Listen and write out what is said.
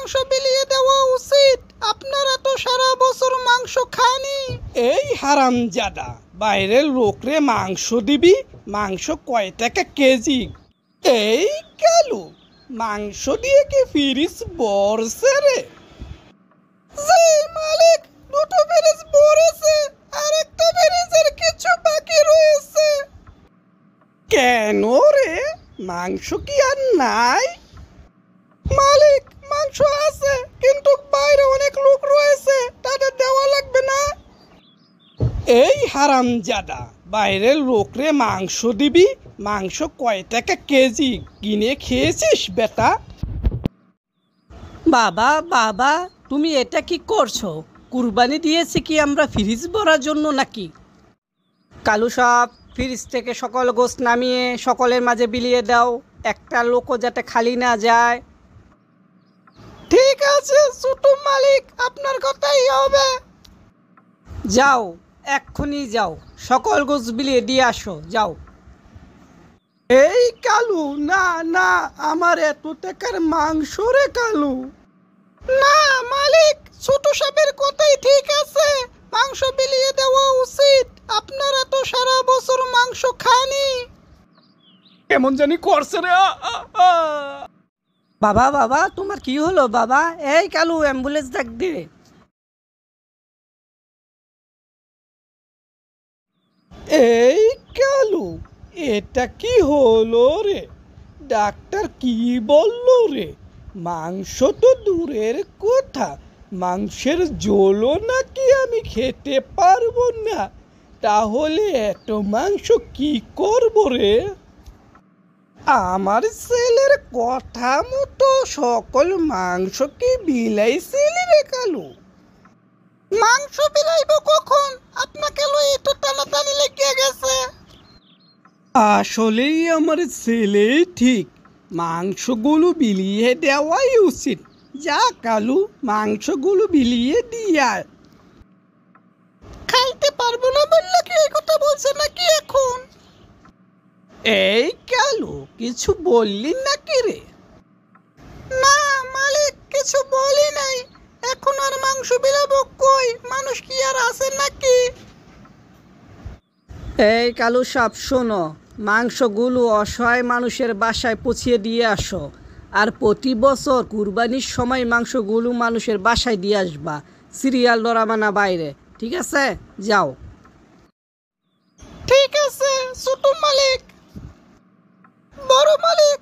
মাংস বিলিয়ে দেওয়া উচিত। আপনারা তো সারা বছর মাংস খানই। এই হারামজাদা, বাইরের লোকরে মাংস দিবি? মাংস কয় টাকা কেজি? এই কালু, মাংস দিয়ে কি ফ্রিজ ভরছে রে? জি মালিক, দুটো ফ্রিজ ভরেছে, আর একটা ফ্রিজের কিছু বাকি রয়েছে। কেন রে, মাংস কি আর নাই? মালিক, মাংস আছে, কিন্তু বাইরে অনেক লোক রয়েছে, তাদের দেওয়া লাগবে না? এই হারামজাদা, বাইরের লোকরে মাংস দিবি? মাংস কয় টাকা কেজি? কিনে খেয়েছিস বেটা? বাবা বাবা, তুমি এটা কি করছো? কুরবানি দিয়েছি কি আমরা ফ্রিজ ভরার জন্য নাকি? কালু সাহেব, ফ্রিজ থেকে সকল গোশত নামিয়ে সকলের মাঝে বিলিয়ে দাও, একটা লোকও যাতে খালি না যায়। ঠিক আছে ছোট মালিক, আপনার কথাই হবে। যাও, এক্ষুনি যাও, সকল গোশত বিলিয়ে দিয়ে আসো, যাও। এই কালু, না না, আমার এত টাকার মাংস রে কালু। না মালিক, ছোট সাহেবের কথাই ঠিক আছে, মাংস বিলিয়ে দেওয়া উচিত। আপনারা তো সারা বছর মাংস খানই। কেমন জানি করছে রে। বাবা বাবা, তোমার কি হলো বাবা? এই কালু, অ্যাম্বুলেন্স ডাক দে। এই কালু, এটা কি হলো রে? ডাক্তার কি বললো রে? মাংস তো দূরের কথা, মাংসের ঝোলও নাকি আমি খেতে পারবো না। তাহলে এত মাংস কি করব রে? আমার ছেলের কথা মতো সকল মাংস কি বিলাইছিলি রে কালু? মাংস বিলাইব কখন? আপনাকে লই তো টানাটানি লেগে গেছে। আসলেই আমার ছেলে ঠিক, মাংসগুলো বিলিয়ে দেওয়াই উচিত। যা কালু, মাংসগুলো বিলিয়ে দিয়া। খাইতে পারবো না বললে কি এই কথা বলছে নাকি এখন? এই কালু, কিছু বললি নাকি রে? না মালিক, কিছু বলি নাই। এখন আর মাংস বিলাবো কই? মানুষ কি আর আছে নাকি? এই কালু সাহেব, শোনো, মাংসগুলো অসহায় মানুষের বাসায় পৌঁছিয়ে দিয়ে আসো। আর প্রতি বছর কুরবানির সময় মাংসগুলো মানুষের বাসায় দিয়ে আসবা, সিরিয়াল ধরাবা না বাইরে, ঠিক আছে? যাও। ঠিক আছে ছোট মালিক। বড় মালিক,